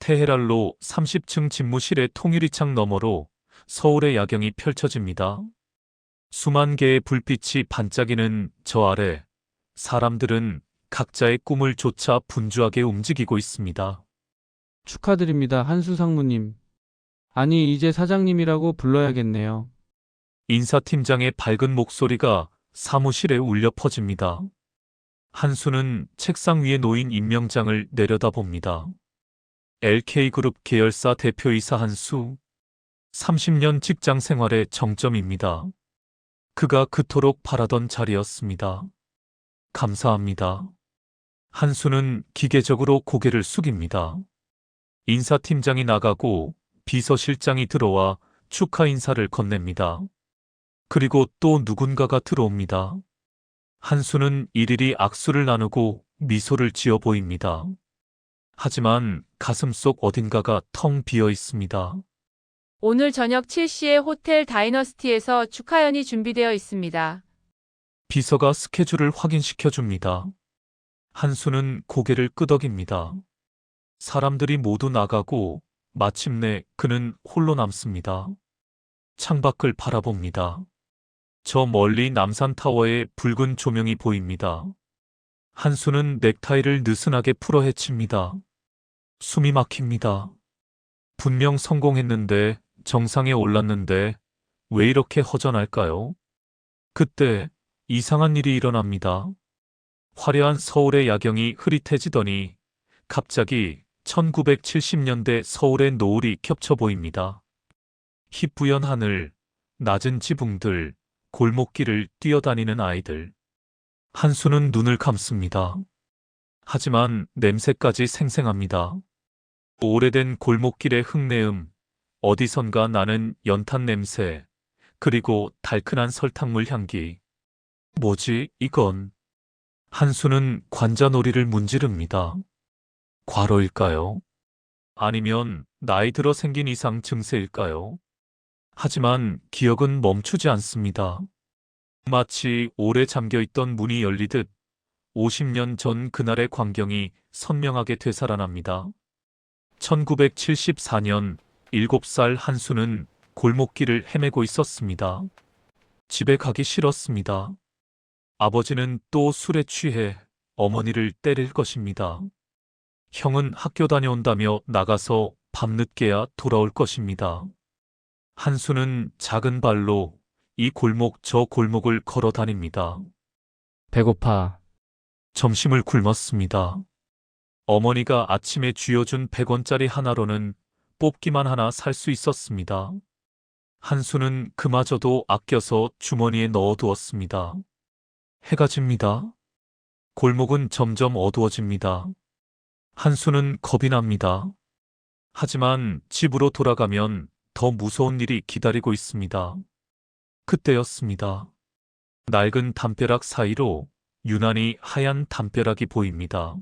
테헤란로 30층 집무실의 통유리창 너머로 서울의 야경이 펼쳐집니다. 수만 개의 불빛이 반짝이는 저 아래 사람들은 각자의 꿈을 쫓아 분주하게 움직이고 있습니다. 축하드립니다, 한수 상무님. 아니, 이제 사장님이라고 불러야겠네요. 인사팀장의 밝은 목소리가 사무실에 울려 퍼집니다. 한수는 책상 위에 놓인 임명장을 내려다봅니다. LK그룹 계열사 대표이사 한수. 30년 직장 생활의 정점입니다. 그가 그토록 바라던 자리였습니다. 감사합니다. 한수는 기계적으로 고개를 숙입니다. 인사팀장이 나가고 비서실장이 들어와 축하 인사를 건넵니다. 그리고 또 누군가가 들어옵니다. 한수는 일일이 악수를 나누고 미소를 지어 보입니다. 하지만 가슴속 어딘가가 텅 비어 있습니다. 오늘 저녁 7시에 호텔 다이너스티에서 축하연이 준비되어 있습니다. 비서가 스케줄을 확인시켜 줍니다. 한수는 고개를 끄덕입니다. 사람들이 모두 나가고 마침내 그는 홀로 남습니다. 창밖을 바라봅니다. 저 멀리 남산타워의 붉은 조명이 보입니다. 한수는 넥타이를 느슨하게 풀어 헤칩니다. 숨이 막힙니다. 분명 성공했는데, 정상에 올랐는데 왜 이렇게 허전할까요? 그때 이상한 일이 일어납니다. 화려한 서울의 야경이 흐릿해지더니 갑자기 1970년대 서울의 노을이 겹쳐 보입니다. 희뿌연 하늘, 낮은 지붕들, 골목길을 뛰어다니는 아이들. 한수는 눈을 감습니다. 하지만 냄새까지 생생합니다. 오래된 골목길의 흙내음, 어디선가 나는 연탄 냄새, 그리고 달큰한 설탕물 향기. 뭐지, 이건? 한수는 관자놀이를 문지릅니다. 과로일까요? 아니면 나이 들어 생긴 이상 증세일까요? 하지만 기억은 멈추지 않습니다. 마치 오래 잠겨있던 문이 열리듯 50년 전 그날의 광경이 선명하게 되살아납니다. 1974년 7살 한수는 골목길을 헤매고 있었습니다. 집에 가기 싫었습니다. 아버지는 또 술에 취해 어머니를 때릴 것입니다. 형은 학교 다녀온다며 나가서 밤늦게야 돌아올 것입니다. 한수는 작은 발로 이 골목 저 골목을 걸어 다닙니다. 배고파. 점심을 굶었습니다. 어머니가 아침에 쥐어준 100원짜리 하나로는 뽑기만 하나 살 수 있었습니다. 한수는 그마저도 아껴서 주머니에 넣어두었습니다. 해가 집니다. 골목은 점점 어두워집니다. 한수는 겁이 납니다. 하지만 집으로 돌아가면 더 무서운 일이 기다리고 있습니다. 그때였습니다. 낡은 담벼락 사이로 유난히 하얀 담벼락이 보입니다.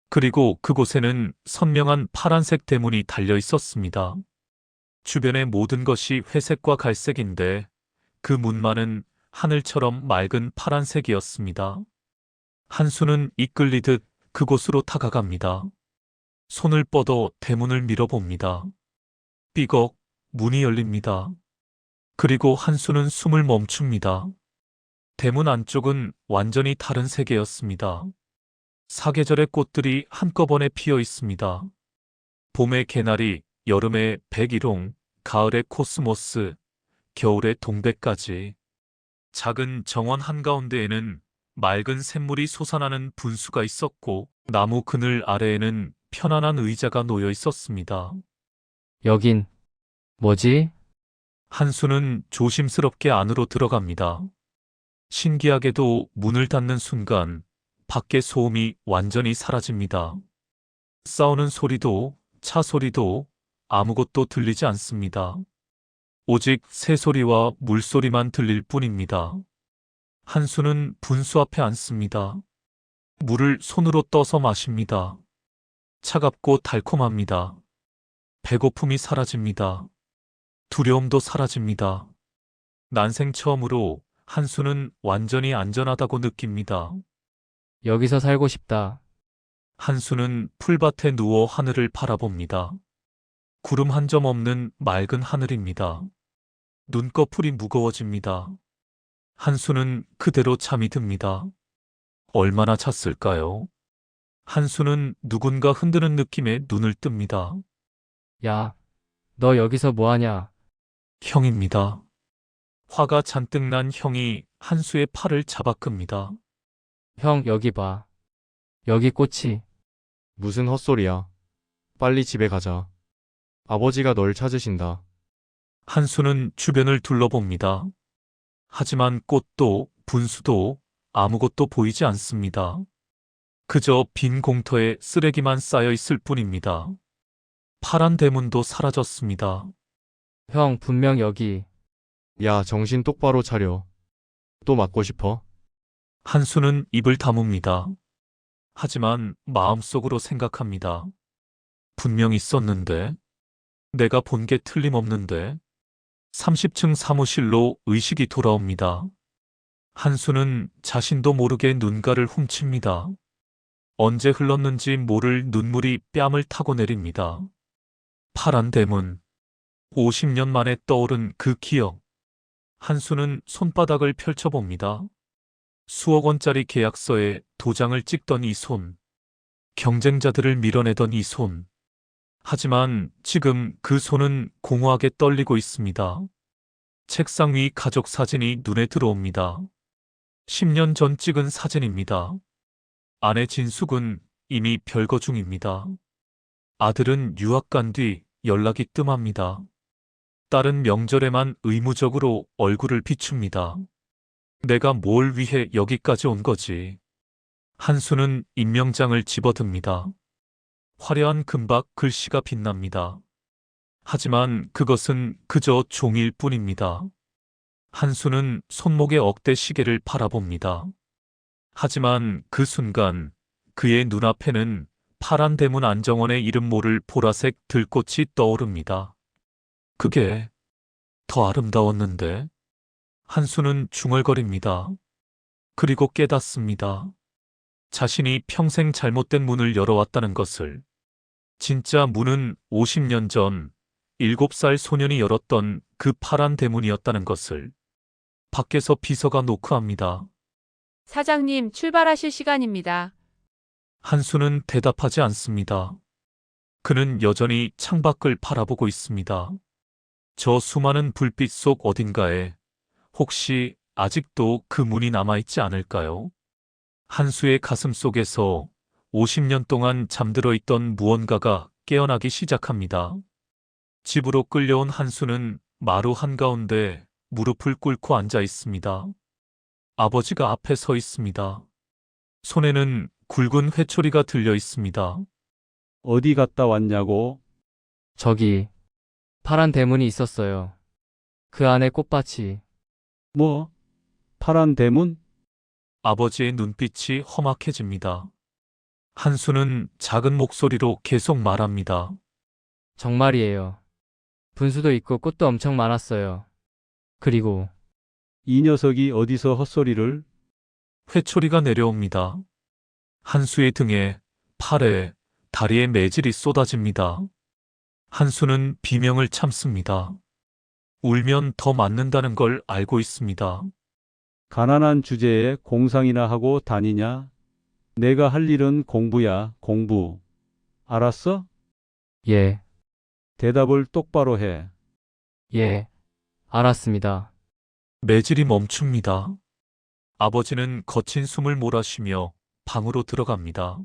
그리고 그곳에는 선명한 파란색 대문이 달려 있었습니다. 주변의 모든 것이 회색과 갈색인데 그 문만은 하늘처럼 맑은 파란색이었습니다. 한수는 이끌리듯 그곳으로 다가갑니다. 손을 뻗어 대문을 밀어봅니다. 삐걱, 문이 열립니다. 그리고 한수는 숨을 멈춥니다. 대문 안쪽은 완전히 다른 세계였습니다. 사계절의 꽃들이 한꺼번에 피어 있습니다. 봄의 개나리, 여름의 백일홍, 가을의 코스모스, 겨울의 동백까지. 작은 정원 한가운데에는 맑은 샘물이 솟아나는 분수가 있었고 나무 그늘 아래에는 편안한 의자가 놓여 있었습니다. 여긴 뭐지? 한수는 조심스럽게 안으로 들어갑니다. 신기하게도 문을 닫는 순간 밖의 소음이 완전히 사라집니다. 싸우는 소리도 차 소리도 아무것도 들리지 않습니다. 오직 새소리와 물소리만 들릴 뿐입니다. 한수는 분수 앞에 앉습니다. 물을 손으로 떠서 마십니다. 차갑고 달콤합니다. 배고픔이 사라집니다. 두려움도 사라집니다. 난생 처음으로 한수는 완전히 안전하다고 느낍니다. 여기서 살고 싶다. 한수는 풀밭에 누워 하늘을 바라봅니다. 구름 한 점 없는 맑은 하늘입니다. 눈꺼풀이 무거워집니다. 한수는 그대로 잠이 듭니다. 얼마나 잤을까요? 한수는 누군가 흔드는 느낌에 눈을 뜹니다. 야, 너 여기서 뭐 하냐? 형입니다. 화가 잔뜩 난 형이 한수의 팔을 잡아 끕니다. 형, 여기 봐. 여기 꽃이. 무슨 헛소리야. 빨리 집에 가자. 아버지가 널 찾으신다. 한수는 주변을 둘러봅니다. 하지만 꽃도 분수도 아무것도 보이지 않습니다. 그저 빈 공터에 쓰레기만 쌓여 있을 뿐입니다. 파란 대문도 사라졌습니다. 형, 분명 여기. 야, 정신 똑바로 차려. 또 맞고 싶어? 한수는 입을 다뭅니다. 하지만 마음속으로 생각합니다. 분명 있었는데, 내가 본 게 틀림없는데, 30층 사무실로 의식이 돌아옵니다. 한수는 자신도 모르게 눈가를 훔칩니다. 언제 흘렀는지 모를 눈물이 뺨을 타고 내립니다. 파란 대문. 50년 만에 떠오른 그 기억. 한수는 손바닥을 펼쳐봅니다. 수억 원짜리 계약서에 도장을 찍던 이 손. 경쟁자들을 밀어내던 이 손. 하지만 지금 그 손은 공허하게 떨리고 있습니다. 책상 위 가족 사진이 눈에 들어옵니다. 10년 전 찍은 사진입니다. 아내 진숙은 이미 별거 중입니다. 아들은 유학 간 뒤 연락이 뜸합니다. 딸은 명절에만 의무적으로 얼굴을 비춥니다. 내가 뭘 위해 여기까지 온 거지? 한수는 임명장을 집어듭니다. 화려한 금박 글씨가 빛납니다. 하지만 그것은 그저 종이일 뿐입니다. 한수는 손목의 억대 시계를 바라봅니다. 하지만 그 순간 그의 눈앞에는 파란 대문 안정원의 이름 모를 보라색 들꽃이 떠오릅니다. 그게 더 아름다웠는데. 한수는 중얼거립니다. 그리고 깨닫습니다. 자신이 평생 잘못된 문을 열어왔다는 것을. 진짜 문은 50년 전 7살 소년이 열었던 그 파란 대문이었다는 것을. 밖에서 비서가 노크합니다. 사장님, 출발하실 시간입니다. 한수는 대답하지 않습니다. 그는 여전히 창밖을 바라보고 있습니다. 저 수많은 불빛 속 어딘가에 혹시 아직도 그 문이 남아있지 않을까요? 한수의 가슴 속에서 50년 동안 잠들어 있던 무언가가 깨어나기 시작합니다. 집으로 끌려온 한수는 마루 한가운데 무릎을 꿇고 앉아 있습니다. 아버지가 앞에 서 있습니다. 손에는 굵은 회초리가 들려 있습니다. 어디 갔다 왔냐고? 저기. 파란 대문이 있었어요. 그 안에 꽃밭이. 뭐? 파란 대문? 아버지의 눈빛이 험악해집니다. 한수는 작은 목소리로 계속 말합니다. 정말이에요. 분수도 있고 꽃도 엄청 많았어요. 그리고 이 녀석이 어디서 헛소리를? 회초리가 내려옵니다. 한수의 등에, 팔에, 다리에 매질이 쏟아집니다. 한수는 비명을 참습니다. 울면 더 맞는다는 걸 알고 있습니다. 가난한 주제에 공상이나 하고 다니냐? 내가 할 일은 공부야, 공부. 알았어? 예, 대답을 똑바로 해. 예, 알았습니다. 매질이 멈춥니다. 아버지는 거친 숨을 몰아쉬며 방으로 들어갑니다.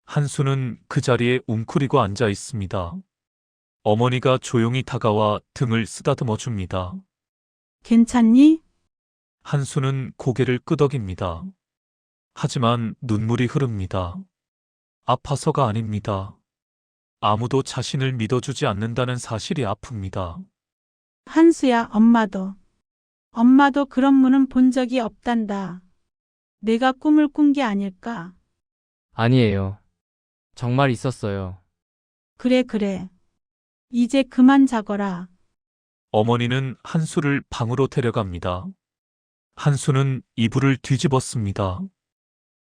한수는 그 자리에 웅크리고 앉아 있습니다. 어머니가 조용히 다가와 등을 쓰다듬어 줍니다. 괜찮니? 한수는 고개를 끄덕입니다. 하지만 눈물이 흐릅니다. 아파서가 아닙니다. 아무도 자신을 믿어주지 않는다는 사실이 아픕니다. 한수야, 엄마도 그런 문은 본 적이 없단다. 내가 꿈을 꾼 게 아닐까? 아니에요. 정말 있었어요. 그래. 이제 그만 자거라. 어머니는 한수를 방으로 데려갑니다. 한수는 이불을 뒤집었습니다.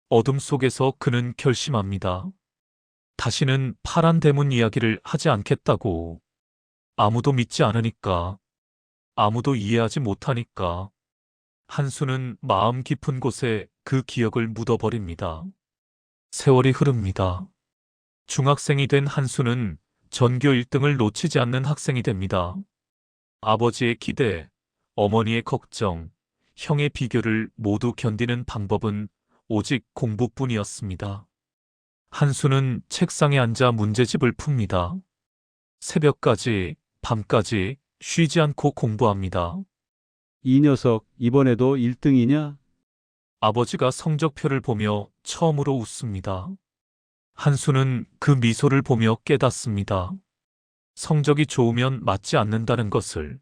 어둠 속에서 그는 결심합니다. 다시는 파란 대문 이야기를 하지 않겠다고. 아무도 믿지 않으니까. 아무도 이해하지 못하니까. 한수는 마음 깊은 곳에 그 기억을 묻어버립니다. 세월이 흐릅니다. 중학생이 된 한수는 전교 1등을 놓치지 않는 학생이 됩니다. 아버지의 기대, 어머니의 걱정, 형의 비교를 모두 견디는 방법은 오직 공부뿐이었습니다. 한수는 책상에 앉아 문제집을 풉니다. 새벽까지, 밤까지 쉬지 않고 공부합니다. 이 녀석 이번에도 1등이냐? 아버지가 성적표를 보며 처음으로 웃습니다. 한수는 그 미소를 보며 깨닫습니다. 성적이 좋으면 맞지 않는다는 것을,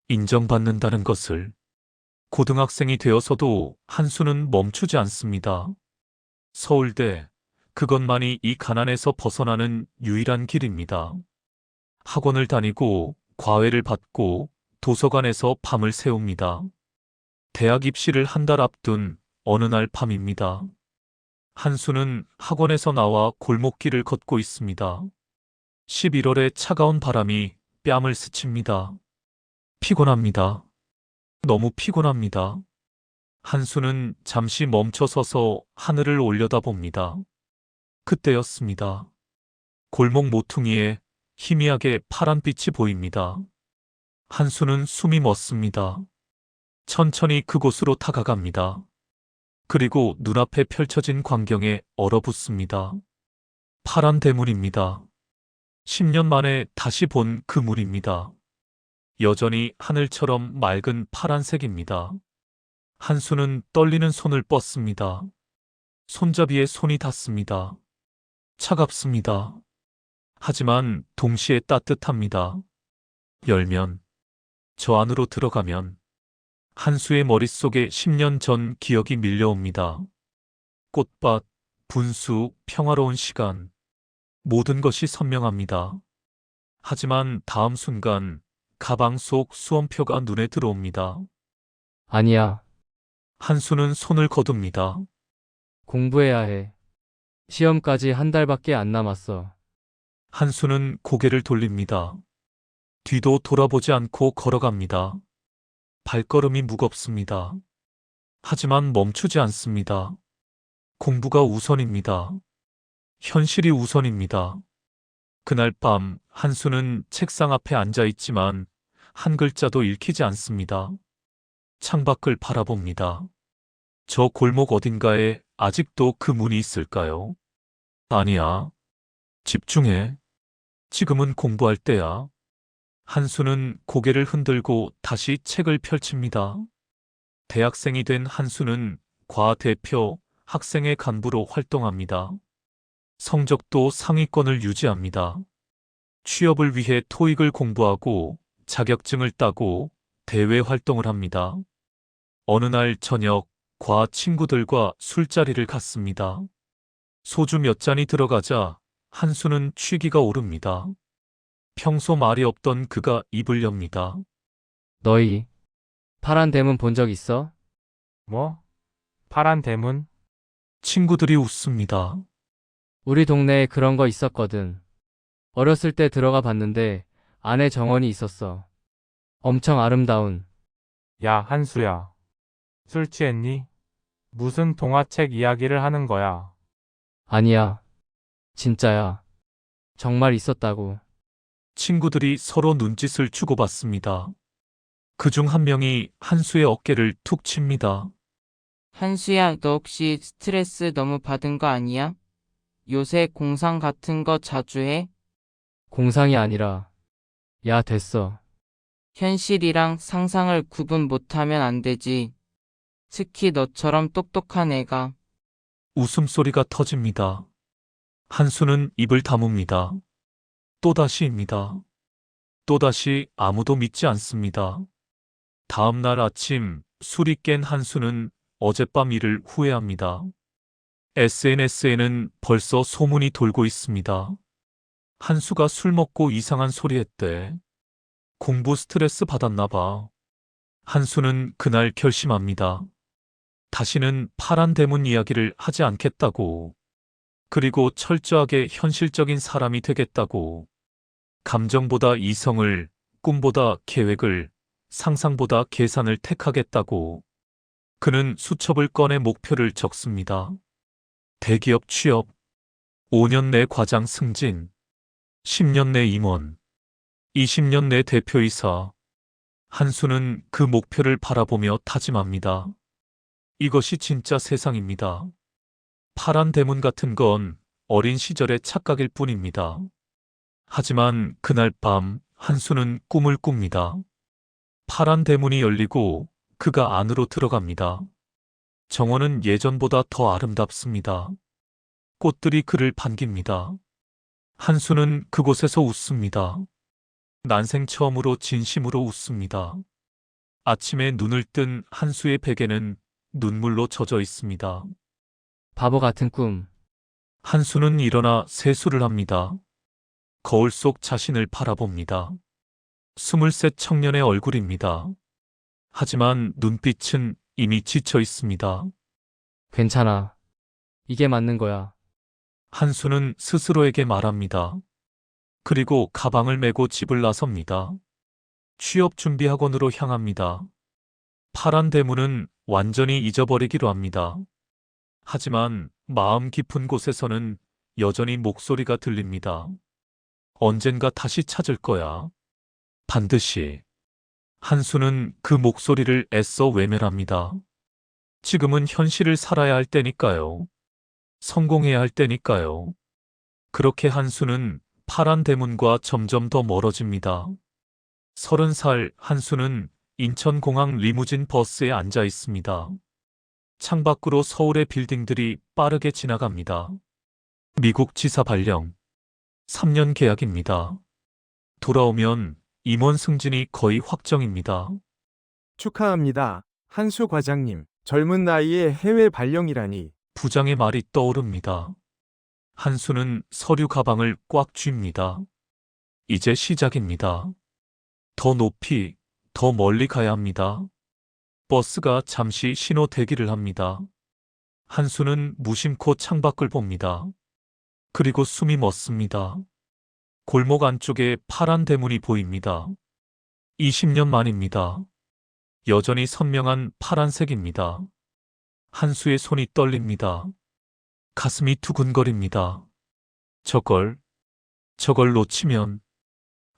인정받는다는 것을. 고등학생이 되어서도 한수는 멈추지 않습니다. 서울대, 그것만이 이 가난에서 벗어나는 유일한 길입니다. 학원을 다니고 과외를 받고 도서관에서 밤을 새웁니다. 대학 입시를 한 달 앞둔 어느 날 밤입니다. 한수는 학원에서 나와 골목길을 걷고 있습니다. 11월의 차가운 바람이 뺨을 스칩니다. 피곤합니다. 너무 피곤합니다. 한수는 잠시 멈춰서서 하늘을 올려다봅니다. 그때였습니다. 골목 모퉁이에 희미하게 파란빛이 보입니다. 한수는 숨이 멎습니다. 천천히 그곳으로 다가갑니다. 그리고 눈앞에 펼쳐진 광경에 얼어붙습니다. 파란 대문입니다. 10년 만에 다시 본 그 물입니다. 여전히 하늘처럼 맑은 파란색입니다. 한수는 떨리는 손을 뻗습니다. 손잡이에 손이 닿습니다. 차갑습니다. 하지만 동시에 따뜻합니다. 열면, 저 안으로 들어가면 한수의 머릿속에 10년 전 기억이 밀려옵니다. 꽃밭, 분수, 평화로운 시간, 모든 것이 선명합니다. 하지만 다음 순간 가방 속 수험표가 눈에 들어옵니다. 아니야. 한수는 손을 거둡니다. 공부해야 해. 시험까지 한 달밖에 안 남았어. 한수는 고개를 돌립니다. 뒤도 돌아보지 않고 걸어갑니다. 발걸음이 무겁습니다. 하지만 멈추지 않습니다. 공부가 우선입니다. 현실이 우선입니다. 그날 밤 한수는 책상 앞에 앉아 있지만 한 글자도 읽히지 않습니다. 창밖을 바라봅니다. 저 골목 어딘가에 아직도 그 문이 있을까요? 아니야. 집중해. 지금은 공부할 때야. 한수는 고개를 흔들고 다시 책을 펼칩니다. 대학생이 된 한수는 과 대표, 학생회 간부로 활동합니다. 성적도 상위권을 유지합니다. 취업을 위해 토익을 공부하고 자격증을 따고 대외 활동을 합니다. 어느 날 저녁, 과 친구들과 술자리를 갖습니다. 소주 몇 잔이 들어가자 한수는 취기가 오릅니다. 평소 말이 없던 그가 입을 엽니다. 너희 파란 대문 본 적 있어? 뭐? 파란 대문? 친구들이 웃습니다. 우리 동네에 그런 거 있었거든. 어렸을 때 들어가 봤는데 안에 정원이 있었어. 엄청 아름다운. 야, 한수야. 술 취했니? 무슨 동화책 이야기를 하는 거야? 아니야. 진짜야. 정말 있었다고. 친구들이 서로 눈짓을 주고받습니다. 그중 한 명이 한수의 어깨를 툭 칩니다. 한수야, 너 혹시 스트레스 너무 받은 거 아니야? 요새 공상 같은 거 자주 해? 공상이 아니라. 야, 됐어. 현실이랑 상상을 구분 못하면 안 되지. 특히 너처럼 똑똑한 애가. 웃음소리가 터집니다. 한수는 입을 다뭅니다. 또다시입니다. 또다시 아무도 믿지 않습니다. 다음 날 아침 술이 깬 한수는 어젯밤 일을 후회합니다. SNS에는 벌써 소문이 돌고 있습니다. 한수가 술 먹고 이상한 소리 했대. 공부 스트레스 받았나 봐. 한수는 그날 결심합니다. 다시는 파란 대문 이야기를 하지 않겠다고. 그리고 철저하게 현실적인 사람이 되겠다고. 감정보다 이성을, 꿈보다 계획을, 상상보다 계산을 택하겠다고. 그는 수첩을 꺼내 목표를 적습니다. 대기업 취업, 5년 내 과장 승진, 10년 내 임원, 20년 내 대표이사. 한수는 그 목표를 바라보며 다짐합니다. 이것이 진짜 세상입니다. 파란 대문 같은 건 어린 시절의 착각일 뿐입니다. 하지만 그날 밤 한수는 꿈을 꿉니다. 파란 대문이 열리고 그가 안으로 들어갑니다. 정원은 예전보다 더 아름답습니다. 꽃들이 그를 반깁니다. 한수는 그곳에서 웃습니다. 난생 처음으로 진심으로 웃습니다. 아침에 눈을 뜬 한수의 베개는 눈물로 젖어 있습니다. 바보 같은 꿈. 한수는 일어나 세수를 합니다. 거울 속 자신을 바라봅니다. 23 청년의 얼굴입니다. 하지만 눈빛은 이미 지쳐 있습니다. 괜찮아. 이게 맞는 거야. 한수는 스스로에게 말합니다. 그리고 가방을 메고 집을 나섭니다. 취업 준비 학원으로 향합니다. 파란 대문은 완전히 잊어버리기로 합니다. 하지만 마음 깊은 곳에서는 여전히 목소리가 들립니다. 언젠가 다시 찾을 거야. 반드시. 한수는 그 목소리를 애써 외면합니다. 지금은 현실을 살아야 할 때니까요. 성공해야 할 때니까요. 그렇게 한수는 파란 대문과 점점 더 멀어집니다. 30살 한수는 인천공항 리무진 버스에 앉아 있습니다. 창밖으로 서울의 빌딩들이 빠르게 지나갑니다. 미국 지사 발령. 3년 계약입니다. 돌아오면 임원 승진이 거의 확정입니다. 축하합니다. 한수 과장님. 젊은 나이에 해외 발령이라니. 부장의 말이 떠오릅니다. 한수는 서류 가방을 꽉 쥡니다. 이제 시작입니다. 더 높이, 더 멀리 가야 합니다. 버스가 잠시 신호 대기를 합니다. 한수는 무심코 창밖을 봅니다. 그리고 숨이 멎습니다. 골목 안쪽에 파란 대문이 보입니다. 20년 만입니다. 여전히 선명한 파란색입니다. 한수의 손이 떨립니다. 가슴이 두근거립니다. 저걸 놓치면.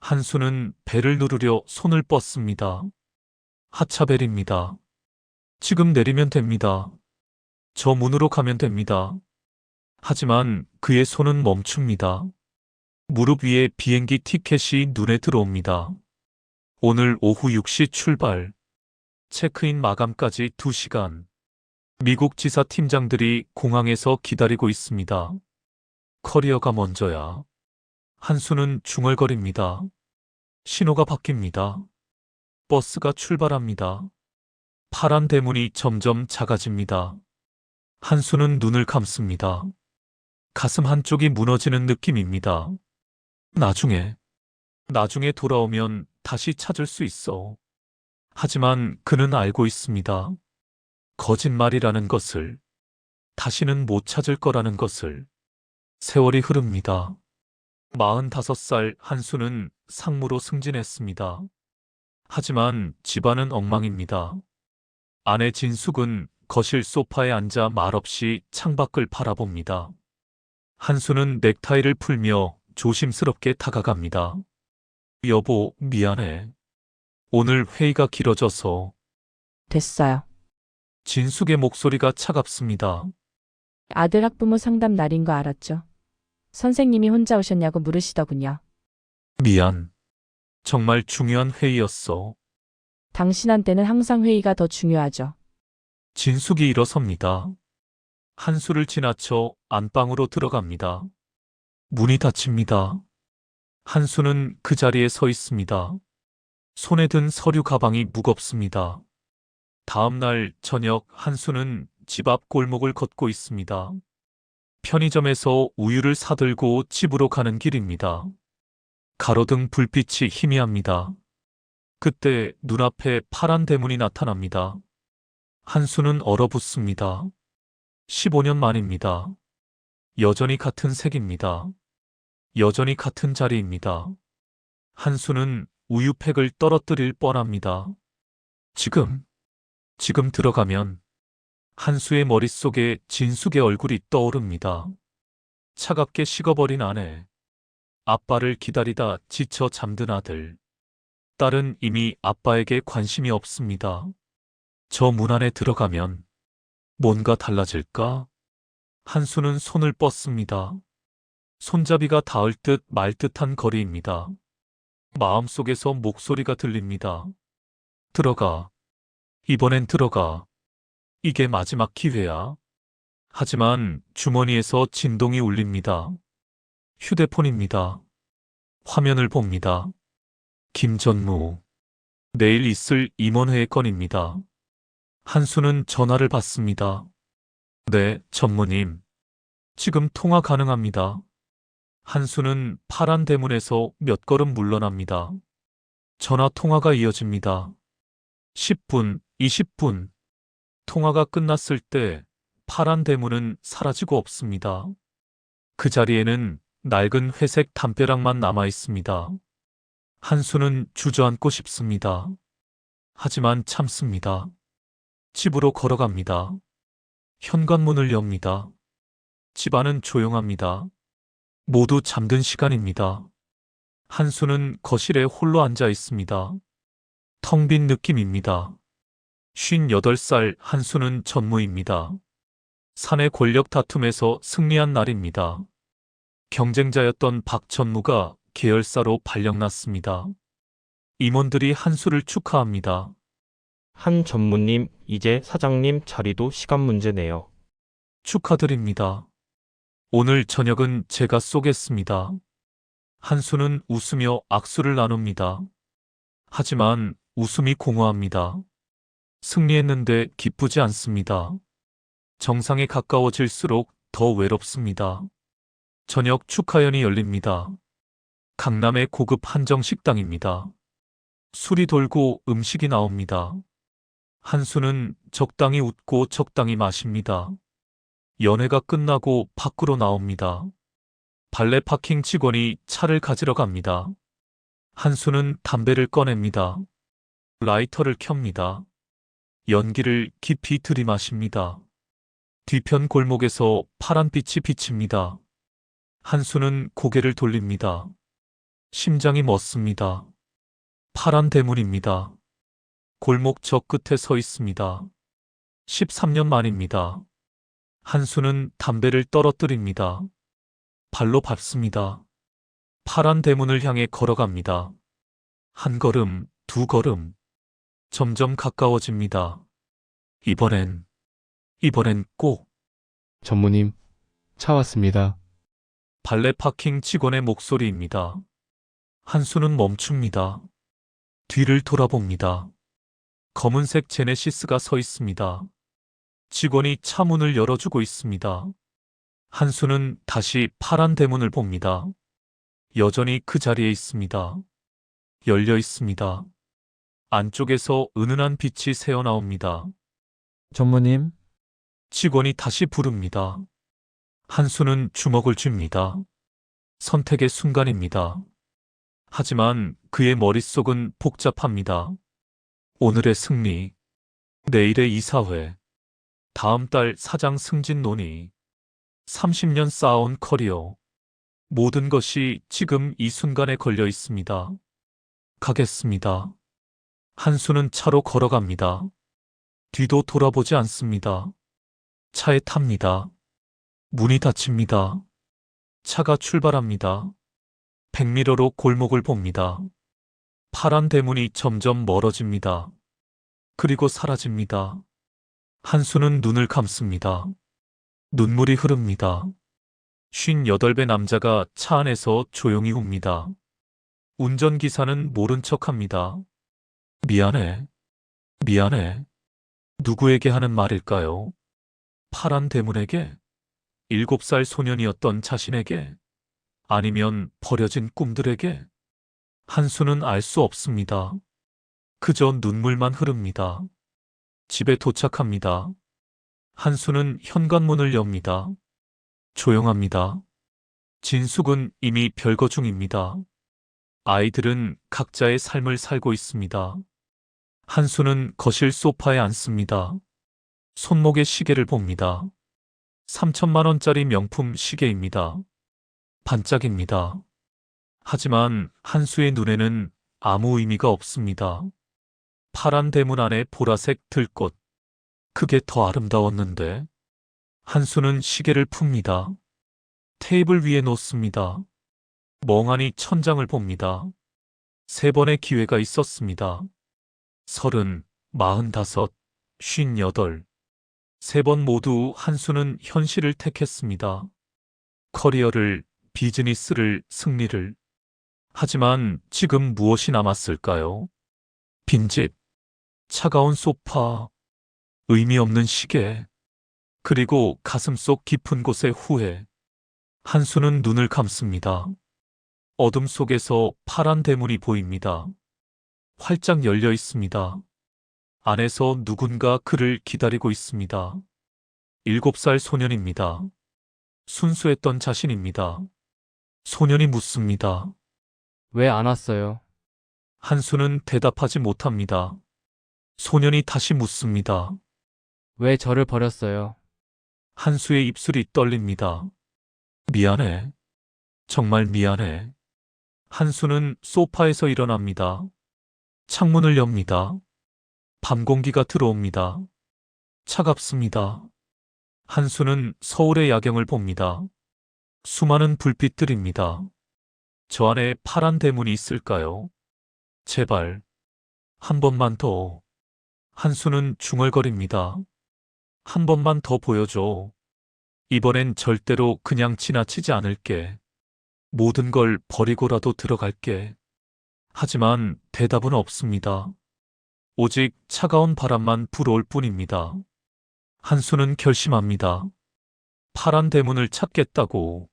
한수는 벨을 누르려 손을 뻗습니다. 하차벨입니다. 지금 내리면 됩니다. 저 문으로 가면 됩니다. 하지만 그의 손은 멈춥니다. 무릎 위에 비행기 티켓이 눈에 들어옵니다. 오늘 오후 6시 출발. 체크인 마감까지 2시간. 미국 지사 팀장들이 공항에서 기다리고 있습니다. 커리어가 먼저야. 한수는 중얼거립니다. 신호가 바뀝니다. 버스가 출발합니다. 파란 대문이 점점 작아집니다. 한수는 눈을 감습니다. 가슴 한쪽이 무너지는 느낌입니다. 나중에 돌아오면 다시 찾을 수 있어. 하지만 그는 알고 있습니다. 거짓말이라는 것을, 다시는 못 찾을 거라는 것을. 세월이 흐릅니다. 45살 한수는 상무로 승진했습니다. 하지만 집안은 엉망입니다. 아내 진숙은 거실 소파에 앉아 말없이 창밖을 바라봅니다. 한수는 넥타이를 풀며 조심스럽게 다가갑니다. 여보, 미안해. 오늘 회의가 길어져서. 됐어요. 진숙의 목소리가 차갑습니다. 아들 학부모 상담 날인 거 알았죠? 선생님이 혼자 오셨냐고 물으시더군요. 미안. 정말 중요한 회의였어. 당신한테는 항상 회의가 더 중요하죠. 진숙이 일어섭니다. 한수를 지나쳐 안방으로 들어갑니다. 문이 닫힙니다. 한수는 그 자리에 서 있습니다. 손에 든 서류 가방이 무겁습니다. 다음 날 저녁 한수는 집 앞 골목을 걷고 있습니다. 편의점에서 우유를 사들고 집으로 가는 길입니다. 가로등 불빛이 희미합니다. 그때 눈앞에 파란 대문이 나타납니다. 한수는 얼어붙습니다. 15년 만입니다. 여전히 같은 색입니다. 여전히 같은 자리입니다. 한수는 우유팩을 떨어뜨릴 뻔합니다. 지금 들어가면 한수의 머릿속에 진숙의 얼굴이 떠오릅니다. 차갑게 식어버린 아내, 아빠를 기다리다 지쳐 잠든 아들. 딸은 이미 아빠에게 관심이 없습니다. 저 문 안에 들어가면 뭔가 달라질까? 한수는 손을 뻗습니다. 손잡이가 닿을 듯 말 듯한 거리입니다. 마음속에서 목소리가 들립니다. 들어가. 이번엔 들어가. 이게 마지막 기회야. 하지만 주머니에서 진동이 울립니다. 휴대폰입니다. 화면을 봅니다. 김전무. 내일 있을 임원회의 건입니다. 한수는 전화를 받습니다. 네, 전무님. 지금 통화 가능합니다. 한수는 파란 대문에서 몇 걸음 물러납니다. 전화 통화가 이어집니다. 10분, 20분. 통화가 끝났을 때 파란 대문은 사라지고 없습니다. 그 자리에는 낡은 회색 담벼락만 남아 있습니다. 한수는 주저앉고 싶습니다. 하지만 참습니다. 집으로 걸어갑니다. 현관문을 엽니다. 집안은 조용합니다. 모두 잠든 시간입니다. 한수는 거실에 홀로 앉아 있습니다. 텅 빈 느낌입니다. 58살 한수는 전무입니다. 사내 권력 다툼에서 승리한 날입니다. 경쟁자였던 박 전무가 계열사로 발령났습니다. 임원들이 한수를 축하합니다. 한 전무님, 이제 사장님 자리도 시간 문제네요. 축하드립니다. 오늘 저녁은 제가 쏘겠습니다. 한수는 웃으며 악수를 나눕니다. 하지만 웃음이 공허합니다. 승리했는데 기쁘지 않습니다. 정상에 가까워질수록 더 외롭습니다. 저녁 축하연이 열립니다. 강남의 고급 한정 식당입니다. 술이 돌고 음식이 나옵니다. 한수는 적당히 웃고 적당히 마십니다. 연회가 끝나고 밖으로 나옵니다. 발레 파킹 직원이 차를 가지러 갑니다. 한수는 담배를 꺼냅니다. 라이터를 켭니다. 연기를 깊이 들이마십니다. 뒤편 골목에서 파란빛이 비칩니다. 한수는 고개를 돌립니다. 심장이 멎습니다. 파란 대문입니다. 골목 저 끝에 서 있습니다. 13년 만입니다. 한수는 담배를 떨어뜨립니다. 발로 밟습니다. 파란 대문을 향해 걸어갑니다. 한 걸음, 두 걸음. 점점 가까워집니다. 이번엔 꼭. 전무님, 차 왔습니다. 발레 파킹 직원의 목소리입니다. 한수는 멈춥니다. 뒤를 돌아봅니다. 검은색 제네시스가 서 있습니다. 직원이 차 문을 열어주고 있습니다. 한수는 다시 파란 대문을 봅니다. 여전히 그 자리에 있습니다. 열려 있습니다. 안쪽에서 은은한 빛이 새어나옵니다. 전무님, 직원이 다시 부릅니다. 한수는 주먹을 쥡니다. 선택의 순간입니다. 하지만 그의 머릿속은 복잡합니다. 오늘의 승리, 내일의 이사회, 다음 달 사장 승진 논의, 30년 쌓아온 커리어, 모든 것이 지금 이 순간에 걸려 있습니다. 가겠습니다. 한수는 차로 걸어갑니다. 뒤도 돌아보지 않습니다. 차에 탑니다. 문이 닫힙니다. 차가 출발합니다. 백미러로 골목을 봅니다. 파란 대문이 점점 멀어집니다. 그리고 사라집니다. 한수는 눈을 감습니다. 눈물이 흐릅니다. 58배 남자가 차 안에서 조용히 웁니다. 운전기사는 모른 척합니다. 미안해. 미안해. 누구에게 하는 말일까요? 파란 대문에게? 7살 소년이었던 자신에게? 아니면 버려진 꿈들에게? 한수는 알 수 없습니다. 그저 눈물만 흐릅니다. 집에 도착합니다. 한수는 현관문을 엽니다. 조용합니다. 진숙은 이미 별거 중입니다. 아이들은 각자의 삶을 살고 있습니다. 한수는 거실 소파에 앉습니다. 손목에 시계를 봅니다. 3천만 원짜리 명품 시계입니다. 반짝입니다. 하지만 한수의 눈에는 아무 의미가 없습니다. 파란 대문 안에 보라색 들꽃. 그게 더 아름다웠는데. 한수는 시계를 풉니다. 테이블 위에 놓습니다. 멍하니 천장을 봅니다. 3번의 기회가 있었습니다. 30, 45, 58. 3번 모두 한수는 현실을 택했습니다. 커리어를, 비즈니스를, 승리를. 하지만 지금 무엇이 남았을까요? 빈집, 차가운 소파, 의미 없는 시계, 그리고 가슴속 깊은 곳의 후회. 한수는 눈을 감습니다. 어둠 속에서 파란 대문이 보입니다. 활짝 열려 있습니다. 안에서 누군가 그를 기다리고 있습니다. 7살 소년입니다. 순수했던 자신입니다. 소년이 묻습니다. 왜 안 왔어요? 한수는 대답하지 못합니다. 소년이 다시 묻습니다. 왜 저를 버렸어요? 한수의 입술이 떨립니다. 미안해. 정말 미안해. 한수는 소파에서 일어납니다. 창문을 엽니다. 밤 공기가 들어옵니다. 차갑습니다. 한수는 서울의 야경을 봅니다. 수많은 불빛들입니다. 저 안에 파란 대문이 있을까요? 제발, 한 번만 더. 한수는 중얼거립니다. 한 번만 더 보여줘. 이번엔 절대로 그냥 지나치지 않을게. 모든 걸 버리고라도 들어갈게. 하지만 대답은 없습니다. 오직 차가운 바람만 불어올 뿐입니다. 한수는 결심합니다. 파란 대문을 찾겠다고.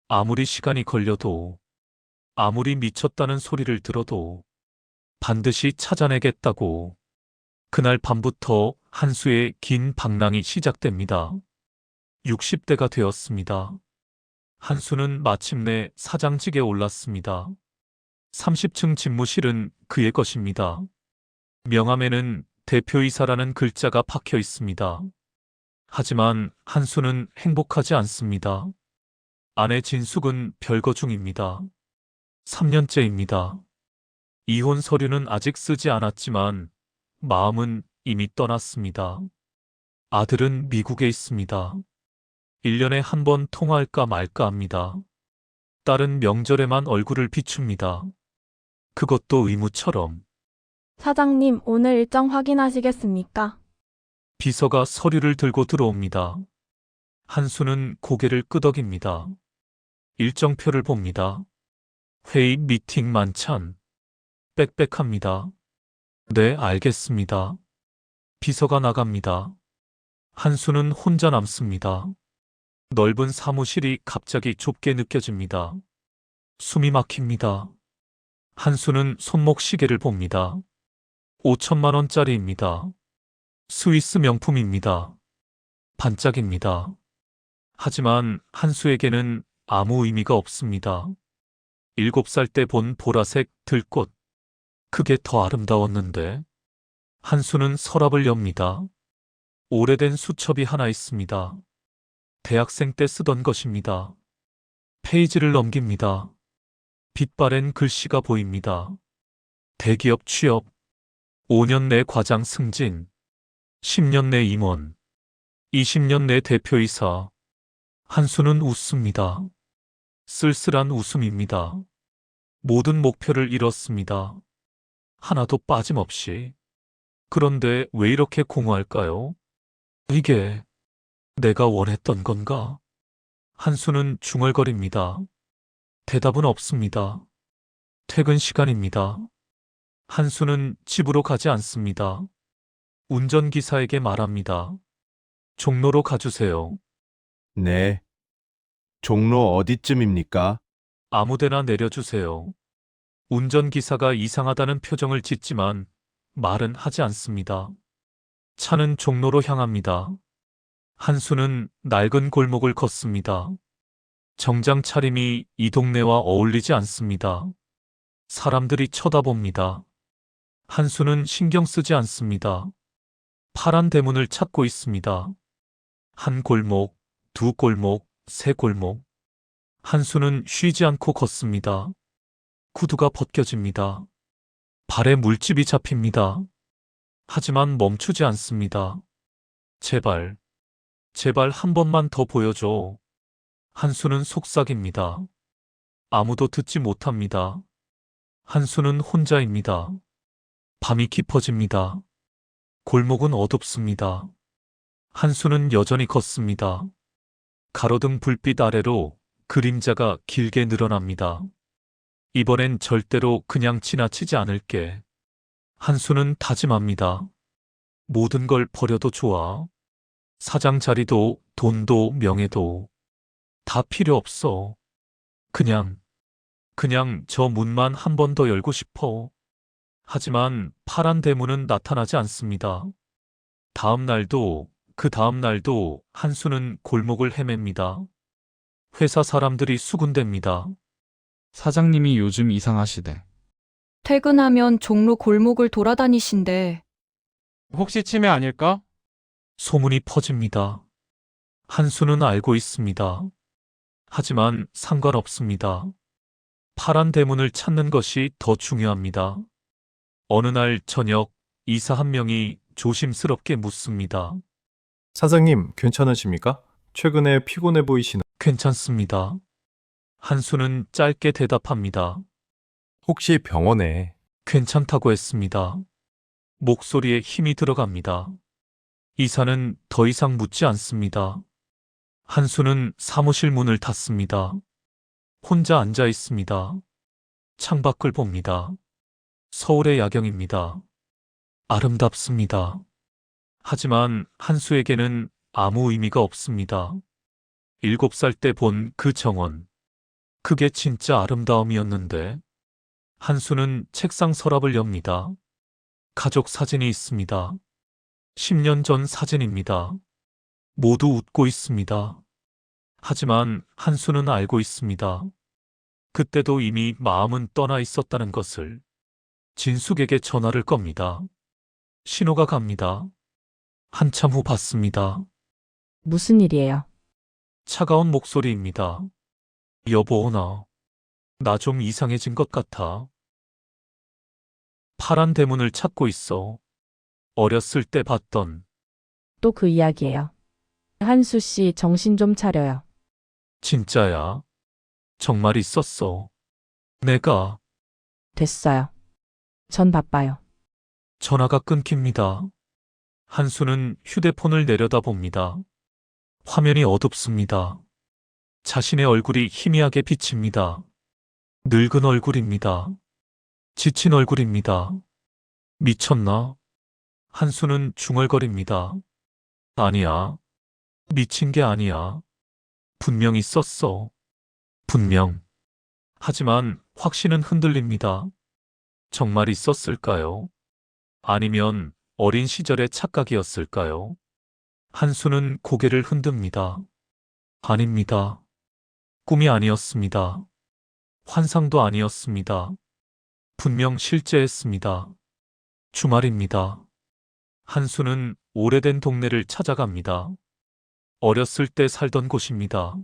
아무리 시간이 걸려도, 아무리 미쳤다는 소리를 들어도 반드시 찾아내겠다고. 그날 밤부터 한수의 긴 방랑이 시작됩니다. 60대가 되었습니다. 한수는 마침내 사장직에 올랐습니다. 30층 집무실은 그의 것입니다. 명함에는 대표이사라는 글자가 박혀 있습니다. 하지만 한수는 행복하지 않습니다. 아내 진숙은 별거 중입니다. 3년째입니다. 이혼 서류는 아직 쓰지 않았지만 마음은 이미 떠났습니다. 아들은 미국에 있습니다. 1년에 한 번 통화할까 말까 합니다. 딸은 명절에만 얼굴을 비춥니다. 그것도 의무처럼. 사장님, 오늘 일정 확인하시겠습니까? 비서가 서류를 들고 들어옵니다. 한수는 고개를 끄덕입니다. 일정표를 봅니다. 회의, 미팅, 만찬. 빽빽합니다. 네, 알겠습니다. 비서가 나갑니다. 한수는 혼자 남습니다. 넓은 사무실이 갑자기 좁게 느껴집니다. 숨이 막힙니다. 한수는 손목 시계를 봅니다. 5천만 원짜리입니다. 스위스 명품입니다. 반짝입니다. 하지만 한수에게는 아무 의미가 없습니다. 7살 때 본 보라색 들꽃. 그게 더 아름다웠는데. 한수는 서랍을 엽니다. 오래된 수첩이 하나 있습니다. 대학생 때 쓰던 것입니다. 페이지를 넘깁니다. 빛바랜 글씨가 보입니다. 대기업 취업, 5년 내 과장 승진, 10년 내 임원, 20년 내 대표이사. 한수는 웃습니다. 쓸쓸한 웃음입니다. 모든 목표를 이뤘습니다. 하나도 빠짐없이. 그런데 왜 이렇게 공허할까요? 이게 내가 원했던 건가? 한수는 중얼거립니다. 대답은 없습니다. 퇴근 시간입니다. 한수는 집으로 가지 않습니다. 운전기사에게 말합니다. 종로로 가주세요. 네. 종로 어디쯤입니까? 아무데나 내려주세요. 운전기사가 이상하다는 표정을 짓지만 말은 하지 않습니다. 차는 종로로 향합니다. 한수는 낡은 골목을 걷습니다. 정장 차림이 이 동네와 어울리지 않습니다. 사람들이 쳐다봅니다. 한수는 신경 쓰지 않습니다. 파란 대문을 찾고 있습니다. 한 골목, 두 골목, 세 골목. 한수는 쉬지 않고 걷습니다. 구두가 벗겨집니다. 발에 물집이 잡힙니다. 하지만 멈추지 않습니다. 제발, 제발 한 번만 더 보여줘. 한수는 속삭입니다. 아무도 듣지 못합니다. 한수는 혼자입니다. 밤이 깊어집니다. 골목은 어둡습니다. 한수는 여전히 걷습니다. 가로등 불빛 아래로 그림자가 길게 늘어납니다. 이번엔 절대로 그냥 지나치지 않을게. 한수는 다짐합니다. 모든 걸 버려도 좋아. 사장 자리도 돈도 명예도 다 필요 없어. 그냥 저 문만 한 번 더 열고 싶어. 하지만 파란 대문은 나타나지 않습니다. 다음 날도 그 다음 날도 한수는 골목을 헤맵니다. 회사 사람들이 수군댑니다. 사장님이 요즘 이상하시대. 퇴근하면 종로 골목을 돌아다니신대. 혹시 치매 아닐까? 소문이 퍼집니다. 한수는 알고 있습니다. 하지만 상관없습니다. 파란 대문을 찾는 것이 더 중요합니다. 어느 날 저녁 이사 한 명이 조심스럽게 묻습니다. 사장님, 괜찮으십니까? 최근에 피곤해 보이시는... 괜찮습니다. 한수는 짧게 대답합니다. 혹시 병원에... 괜찮다고 했습니다. 목소리에 힘이 들어갑니다. 이사는 더 이상 묻지 않습니다. 한수는 사무실 문을 닫습니다. 혼자 앉아 있습니다. 창밖을 봅니다. 서울의 야경입니다. 아름답습니다. 하지만 한수에게는 아무 의미가 없습니다. 7살 때 본 그 정원. 그게 진짜 아름다움이었는데. 한수는 책상 서랍을 엽니다. 가족 사진이 있습니다. 10년 전 사진입니다. 모두 웃고 있습니다. 하지만 한수는 알고 있습니다. 그때도 이미 마음은 떠나 있었다는 것을. 진숙에게 전화를 겁니다. 신호가 갑니다. 한참 후 받습니다. 무슨 일이에요? 차가운 목소리입니다. 여보, 나 좀 이상해진 것 같아. 파란 대문을 찾고 있어. 어렸을 때 봤던. 또 그 이야기예요. 한수 씨 정신 좀 차려요. 진짜야. 정말 있었어. 내가. 됐어요. 전 바빠요. 전화가 끊깁니다. 한수는 휴대폰을 내려다봅니다. 화면이 어둡습니다. 자신의 얼굴이 희미하게 비칩니다. 늙은 얼굴입니다. 지친 얼굴입니다. 미쳤나? 한수는 중얼거립니다. 아니야. 미친 게 아니야. 분명 있었어. 분명. 하지만 확신은 흔들립니다. 정말 있었을까요? 아니면 어린 시절의 착각이었을까요? 한수는 고개를 흔듭니다. 아닙니다. 꿈이 아니었습니다. 환상도 아니었습니다. 분명 실제했습니다. 주말입니다. 한수는 오래된 동네를 찾아갑니다. 어렸을 때 살던 곳입니다.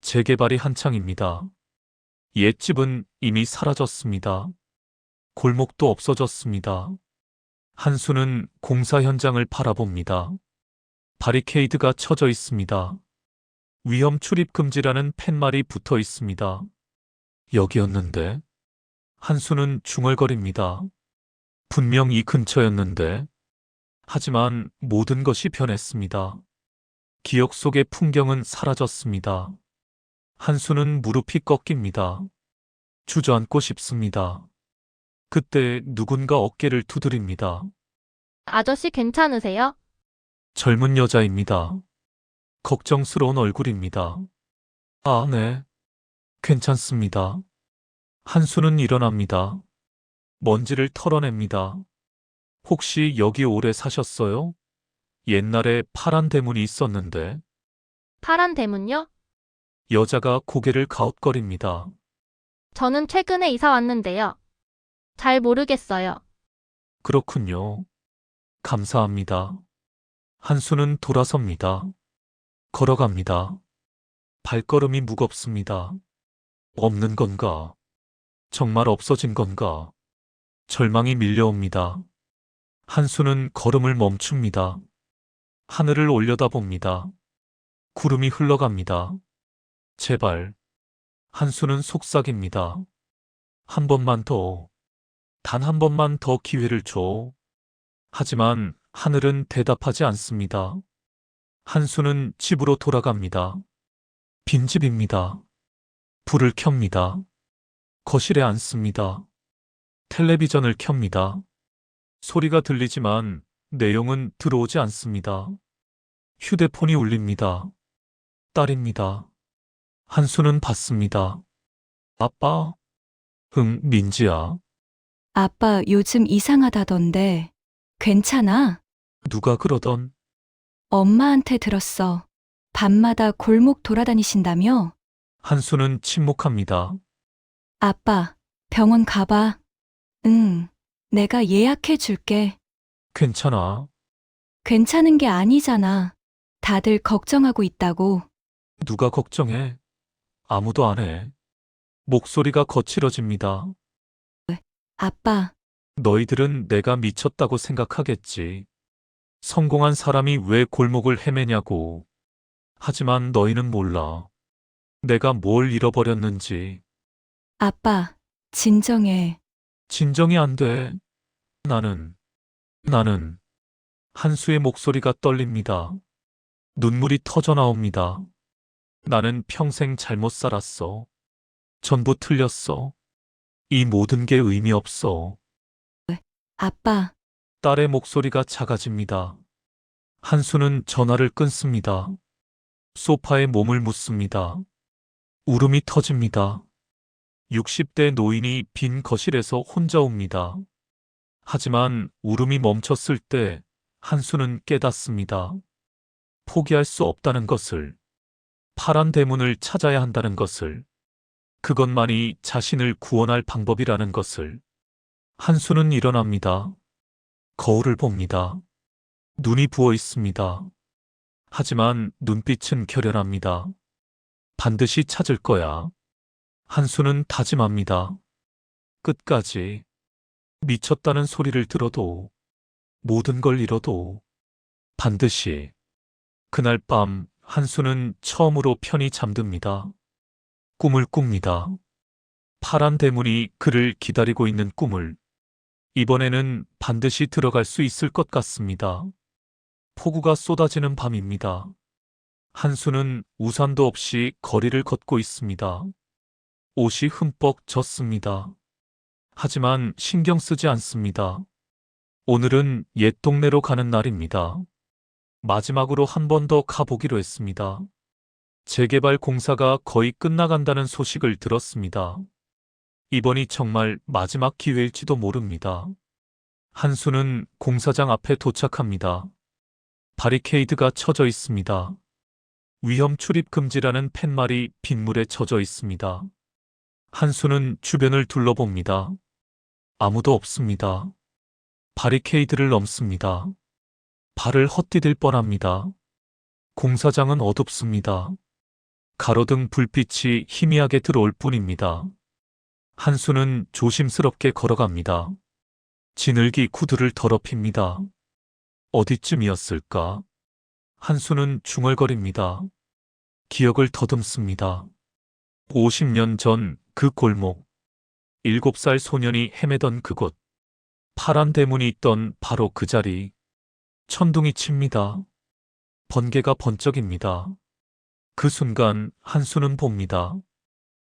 재개발이 한창입니다. 옛집은 이미 사라졌습니다. 골목도 없어졌습니다. 한수는 공사 현장을 바라봅니다. 바리케이드가 쳐져 있습니다. 위험 출입 금지라는 팻말이 붙어 있습니다. 여기였는데? 한수는 중얼거립니다. 분명 이 근처였는데. 하지만 모든 것이 변했습니다. 기억 속의 풍경은 사라졌습니다. 한수는 무릎이 꺾입니다. 주저앉고 싶습니다. 그때 누군가 어깨를 두드립니다. 아저씨 괜찮으세요? 젊은 여자입니다. 걱정스러운 얼굴입니다. 아, 네. 괜찮습니다. 한수는 일어납니다. 먼지를 털어냅니다. 혹시 여기 오래 사셨어요? 옛날에 파란 대문이 있었는데 파란 대문요? 여자가 고개를 가웃거립니다. 저는 최근에 이사 왔는데요. 잘 모르겠어요. 그렇군요. 감사합니다. 한수는 돌아섭니다. 걸어갑니다. 발걸음이 무겁습니다. 없는 건가? 정말 없어진 건가? 절망이 밀려옵니다. 한수는 걸음을 멈춥니다. 하늘을 올려다봅니다. 구름이 흘러갑니다. 제발. 한수는 속삭입니다. 한 번만 더. 단 한 번만 더 기회를 줘. 하지만 하늘은 대답하지 않습니다. 한수는 집으로 돌아갑니다. 빈집입니다. 불을 켭니다. 거실에 앉습니다. 텔레비전을 켭니다. 소리가 들리지만 내용은 들어오지 않습니다. 휴대폰이 울립니다. 딸입니다. 한수는 받습니다. 아빠? 응, 민지야. 아빠 요즘 이상하다던데. 괜찮아? 누가 그러던? 엄마한테 들었어. 밤마다 골목 돌아다니신다며? 한수는 침묵합니다. 아빠, 병원 가봐. 응, 내가 예약해 줄게. 괜찮아. 괜찮은 게 아니잖아. 다들 걱정하고 있다고. 누가 걱정해? 아무도 안 해. 목소리가 거칠어집니다. 아빠, 너희들은 내가 미쳤다고 생각하겠지. 성공한 사람이 왜 골목을 헤매냐고. 하지만 너희는 몰라. 내가 뭘 잃어버렸는지. 아빠, 진정해. 진정이 안 돼. 나는. 한수의 목소리가 떨립니다. 눈물이 터져 나옵니다. 나는 평생 잘못 살았어. 전부 틀렸어. 이 모든 게 의미 없어. 아빠, 딸의 목소리가 작아집니다. 한수는 전화를 끊습니다. 소파에 몸을 묻습니다. 울음이 터집니다. 60대 노인이 빈 거실에서 혼자 웁니다. 하지만 울음이 멈췄을 때 한수는 깨닫습니다. 포기할 수 없다는 것을, 파란 대문을 찾아야 한다는 것을, 그것만이 자신을 구원할 방법이라는 것을. 한수는 일어납니다. 거울을 봅니다. 눈이 부어 있습니다. 하지만 눈빛은 결연합니다. 반드시 찾을 거야. 한수는 다짐합니다. 끝까지. 미쳤다는 소리를 들어도, 모든 걸 잃어도, 반드시. 그날 밤 한수는 처음으로 편히 잠듭니다. 꿈을 꿉니다. 파란 대문이 그를 기다리고 있는 꿈을. 이번에는 반드시 들어갈 수 있을 것 같습니다. 폭우가 쏟아지는 밤입니다. 한수는 우산도 없이 거리를 걷고 있습니다. 옷이 흠뻑 젖습니다. 하지만 신경 쓰지 않습니다. 오늘은 옛 동네로 가는 날입니다. 마지막으로 한 번 더 가보기로 했습니다. 재개발 공사가 거의 끝나간다는 소식을 들었습니다. 이번이 정말 마지막 기회일지도 모릅니다. 한수는 공사장 앞에 도착합니다. 바리케이드가 쳐져 있습니다. 위험 출입 금지라는 팻말이 빗물에 젖어 있습니다. 한수는 주변을 둘러봅니다. 아무도 없습니다. 바리케이드를 넘습니다. 발을 헛디딜 뻔합니다. 공사장은 어둡습니다. 가로등 불빛이 희미하게 들어올 뿐입니다. 한수는 조심스럽게 걸어갑니다. 지늘기 구두를 더럽힙니다. 어디쯤이었을까? 한수는 중얼거립니다. 기억을 더듬습니다. 50년 전 그 골목. 7살 소년이 헤매던 그곳. 파란 대문이 있던 바로 그 자리. 천둥이 칩니다. 번개가 번쩍입니다. 그 순간 한수는 봅니다.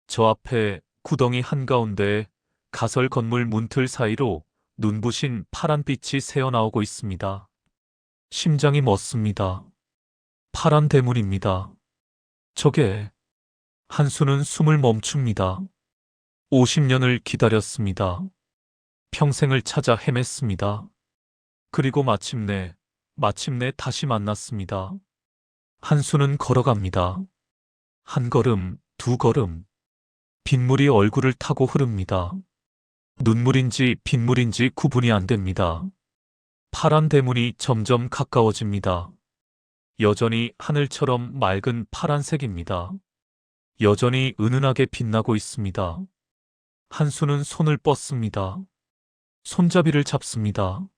저 앞에 구덩이 한가운데 가설 건물 문틀 사이로 눈부신 파란빛이 새어나오고 있습니다. 심장이 멎습니다. 파란 대문입니다. 저게. 한수는 숨을 멈춥니다. 50년을 기다렸습니다. 평생을 찾아 헤맸습니다. 그리고 마침내 마침내 다시 만났습니다. 한수는 걸어갑니다. 한 걸음, 두 걸음. 빗물이 얼굴을 타고 흐릅니다. 눈물인지 빗물인지 구분이 안 됩니다. 파란 대문이 점점 가까워집니다. 여전히 하늘처럼 맑은 파란색입니다. 여전히 은은하게 빛나고 있습니다. 한수는 손을 뻗습니다. 손잡이를 잡습니다.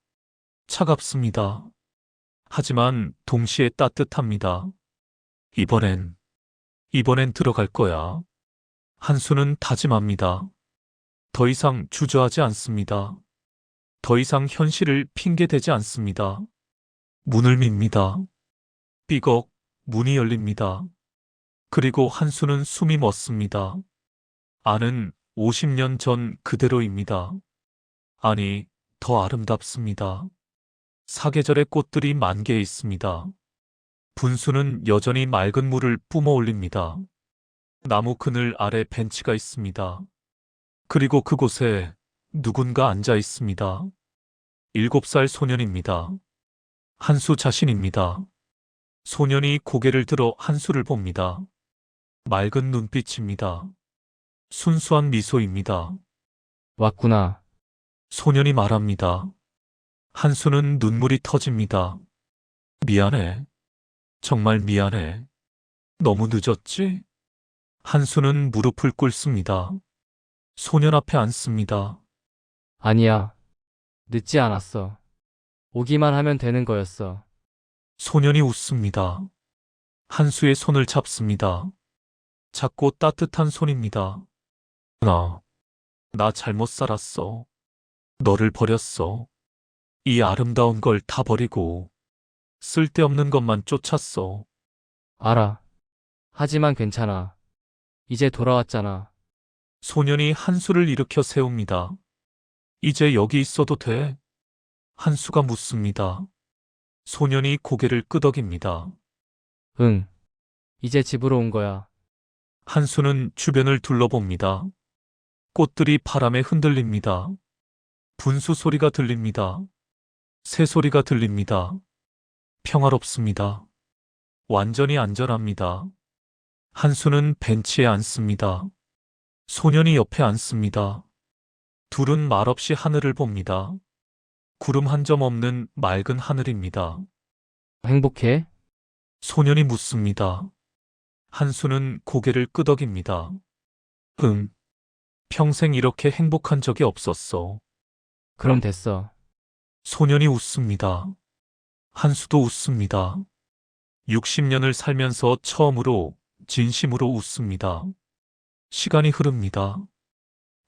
차갑습니다. 하지만 동시에 따뜻합니다. 이번엔 들어갈 거야. 한수는 다짐합니다. 더 이상 주저하지 않습니다. 더 이상 현실을 핑계대지 않습니다. 문을 밉니다. 삐걱 문이 열립니다. 그리고 한수는 숨이 멎습니다. 안은 50년 전 그대로입니다. 아니, 더 아름답습니다. 사계절의 꽃들이 만개해 있습니다. 분수는 여전히 맑은 물을 뿜어 올립니다. 나무 그늘 아래 벤치가 있습니다. 그리고 그곳에 누군가 앉아 있습니다. 7살 소년입니다. 한수 자신입니다. 소년이 고개를 들어 한수를 봅니다. 맑은 눈빛입니다. 순수한 미소입니다. 왔구나. 소년이 말합니다. 한수는 눈물이 터집니다. 미안해. 정말 미안해. 너무 늦었지? 한수는 무릎을 꿇습니다. 소년 앞에 앉습니다. 아니야. 늦지 않았어. 오기만 하면 되는 거였어. 소년이 웃습니다. 한수의 손을 잡습니다. 작고 따뜻한 손입니다. 나 잘못 살았어. 너를 버렸어. 이 아름다운 걸 다 버리고 쓸데없는 것만 쫓았어. 알아. 하지만 괜찮아. 이제 돌아왔잖아. 소년이 한수를 일으켜 세웁니다. 이제 여기 있어도 돼? 한수가 묻습니다. 소년이 고개를 끄덕입니다. 응. 이제 집으로 온 거야. 한수는 주변을 둘러봅니다. 꽃들이 바람에 흔들립니다. 분수 소리가 들립니다. 새 소리가 들립니다. 평화롭습니다. 완전히 안전합니다. 한수는 벤치에 앉습니다. 소년이 옆에 앉습니다. 둘은 말없이 하늘을 봅니다. 구름 한 점 없는 맑은 하늘입니다. 행복해? 소년이 묻습니다. 한수는 고개를 끄덕입니다. 평생 이렇게 행복한 적이 없었어. 그럼 됐어. 소년이 웃습니다. 한수도 웃습니다. 60년을 살면서 처음으로 진심으로 웃습니다. 시간이 흐릅니다.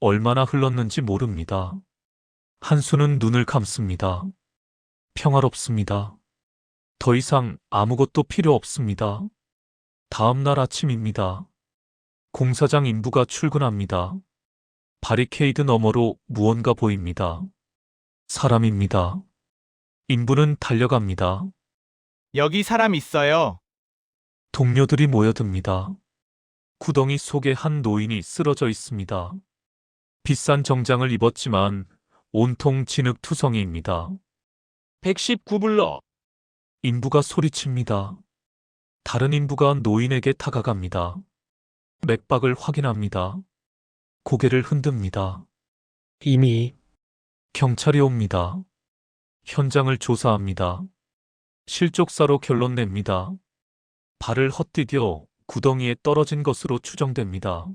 얼마나 흘렀는지 모릅니다. 한수는 눈을 감습니다. 평화롭습니다. 더 이상 아무것도 필요 없습니다. 다음 날 아침입니다. 공사장 인부가 출근합니다. 바리케이드 너머로 무언가 보입니다. 사람입니다. 인부는 달려갑니다. 여기 사람 있어요. 동료들이 모여듭니다. 구덩이 속에 한 노인이 쓰러져 있습니다. 비싼 정장을 입었지만 온통 진흙투성이입니다. 119불러! 인부가 소리칩니다. 다른 인부가 노인에게 다가갑니다. 맥박을 확인합니다. 고개를 흔듭니다. 이미 경찰이 옵니다. 현장을 조사합니다. 실족사로 결론 냅니다. 발을 헛디뎌 구덩이에 떨어진 것으로 추정됩니다.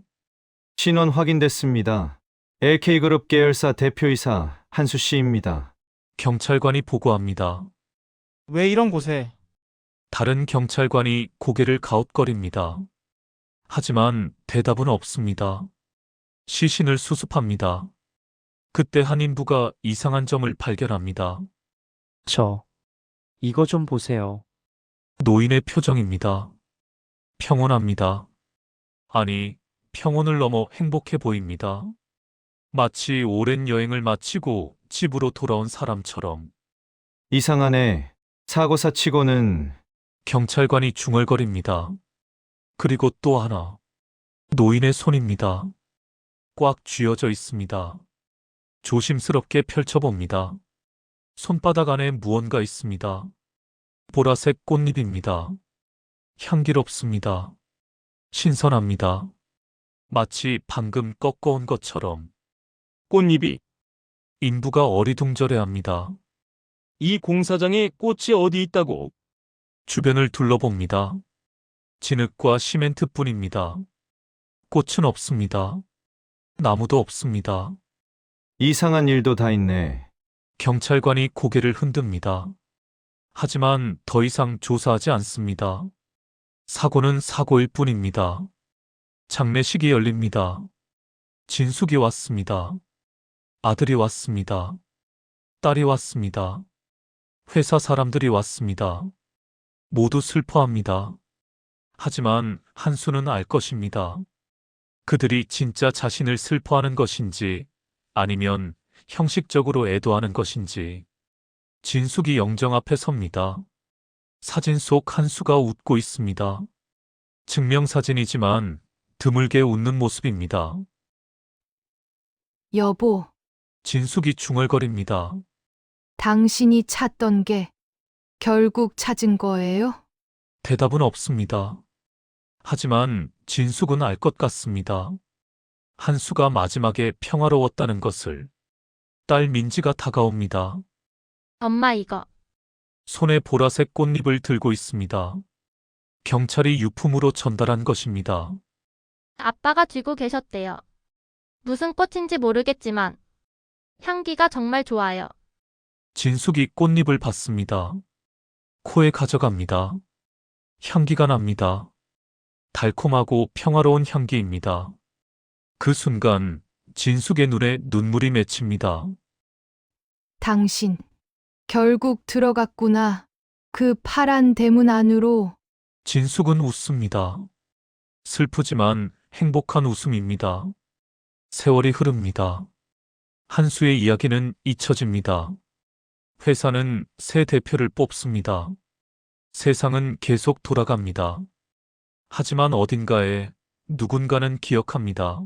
신원 확인됐습니다. LK그룹 계열사 대표이사 한수 씨입니다. 경찰관이 보고합니다. 왜 이런 곳에? 다른 경찰관이 고개를 가웃거립니다. 하지만 대답은 없습니다. 시신을 수습합니다. 그때 한 인부가 이상한 점을 발견합니다. 이거 좀 보세요. 노인의 표정입니다. 평온합니다. 아니, 평온을 넘어 행복해 보입니다. 마치 오랜 여행을 마치고 집으로 돌아온 사람처럼. 이상하네. 사고사 치고는. 경찰관이 중얼거립니다. 그리고 또 하나. 노인의 손입니다. 꽉 쥐어져 있습니다. 조심스럽게 펼쳐봅니다. 손바닥 안에 무언가 있습니다. 보라색 꽃잎입니다. 향기롭습니다. 신선합니다. 마치 방금 꺾어온 것처럼. 꽃잎이 인부가 어리둥절해합니다. 이 공사장에 꽃이 어디 있다고? 주변을 둘러봅니다. 진흙과 시멘트뿐입니다. 꽃은 없습니다. 나무도 없습니다. 이상한 일도 다 있네. 경찰관이 고개를 흔듭니다. 하지만 더 이상 조사하지 않습니다. 사고는 사고일 뿐입니다. 장례식이 열립니다. 진숙이 왔습니다. 아들이 왔습니다. 딸이 왔습니다. 회사 사람들이 왔습니다. 모두 슬퍼합니다. 하지만 한수는 알 것입니다. 그들이 진짜 자신을 슬퍼하는 것인지 아니면 형식적으로 애도하는 것인지. 진숙이 영정 앞에 섭니다. 사진 속 한수가 웃고 있습니다. 증명사진이지만 드물게 웃는 모습입니다. 여보, 진숙이 중얼거립니다. 당신이 찾던 게 결국 찾은 거예요? 대답은 없습니다. 하지만 진숙은 알 것 같습니다. 한수가 마지막에 평화로웠다는 것을. 딸 민지가 다가옵니다. 엄마 이거. 손에 보라색 꽃잎을 들고 있습니다. 경찰이 유품으로 전달한 것입니다. 아빠가 쥐고 계셨대요. 무슨 꽃인지 모르겠지만 향기가 정말 좋아요. 진숙이 꽃잎을 받습니다. 코에 가져갑니다. 향기가 납니다. 달콤하고 평화로운 향기입니다. 그 순간 진숙의 눈에 눈물이 맺힙니다. 당신, 결국 들어갔구나. 그 파란 대문 안으로. 진숙은 웃습니다. 슬프지만 행복한 웃음입니다. 세월이 흐릅니다. 한수의 이야기는 잊혀집니다. 회사는 새 대표를 뽑습니다. 세상은 계속 돌아갑니다. 하지만 어딘가에 누군가는 기억합니다.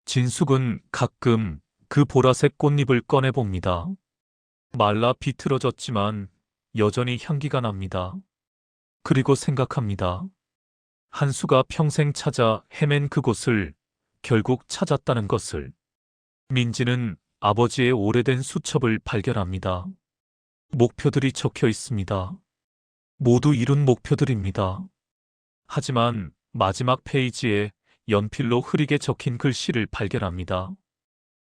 진숙은 가끔 그 보라색 꽃잎을 꺼내봅니다. 말라 비틀어졌지만 여전히 향기가 납니다. 그리고 생각합니다. 한수가 평생 찾아 헤맨 그곳을 결국 찾았다는 것을. 민지는 아버지의 오래된 수첩을 발견합니다. 목표들이 적혀 있습니다. 모두 이룬 목표들입니다. 하지만 마지막 페이지에 연필로 흐리게 적힌 글씨를 발견합니다.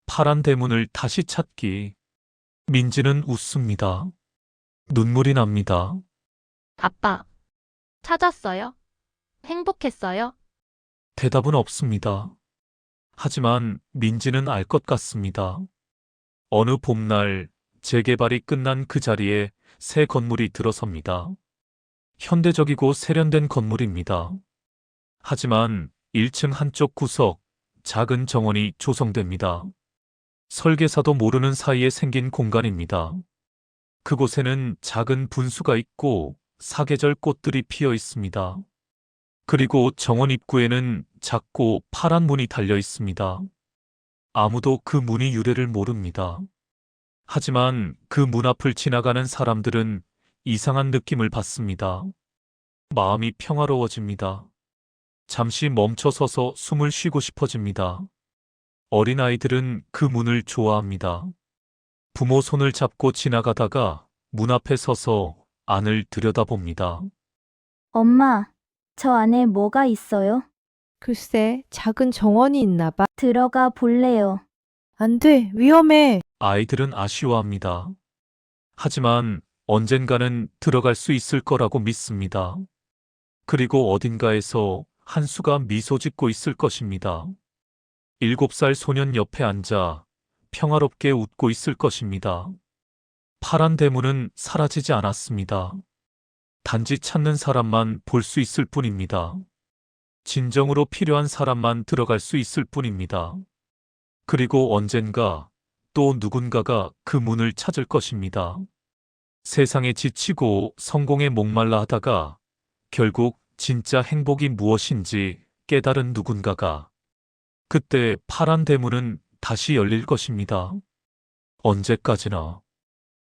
파란 대문을 다시 찾기. 민지는 웃습니다. 눈물이 납니다. 아빠, 찾았어요? 행복했어요? 대답은 없습니다. 하지만 민지는 알 것 같습니다. 어느 봄날 재개발이 끝난 그 자리에 새 건물이 들어섭니다. 현대적이고 세련된 건물입니다. 하지만 1층 한쪽 구석 작은 정원이 조성됩니다. 설계사도 모르는 사이에 생긴 공간입니다. 그곳에는 작은 분수가 있고 사계절 꽃들이 피어 있습니다. 그리고 정원 입구에는 작고 파란 문이 달려 있습니다. 아무도 그 문의 유래를 모릅니다. 하지만 그 문 앞을 지나가는 사람들은 이상한 느낌을 받습니다. 마음이 평화로워집니다. 잠시 멈춰서서 숨을 쉬고 싶어집니다. 어린아이들은 그 문을 좋아합니다. 부모 손을 잡고 지나가다가 문 앞에 서서 안을 들여다봅니다. 엄마, 저 안에 뭐가 있어요? 글쎄, 작은 정원이 있나 봐. 들어가 볼래요. 안 돼, 위험해. 아이들은 아쉬워합니다. 하지만 언젠가는 들어갈 수 있을 거라고 믿습니다. 그리고 어딘가에서 한수가 미소 짓고 있을 것입니다. 7살 소년 옆에 앉아 평화롭게 웃고 있을 것입니다. 파란 대문은 사라지지 않았습니다. 단지 찾는 사람만 볼 수 있을 뿐입니다. 진정으로 필요한 사람만 들어갈 수 있을 뿐입니다. 그리고 언젠가 또 누군가가 그 문을 찾을 것입니다. 세상에 지치고 성공에 목말라 하다가 결국 진짜 행복이 무엇인지 깨달은 누군가가. 그때 파란 대문은 다시 열릴 것입니다. 언제까지나.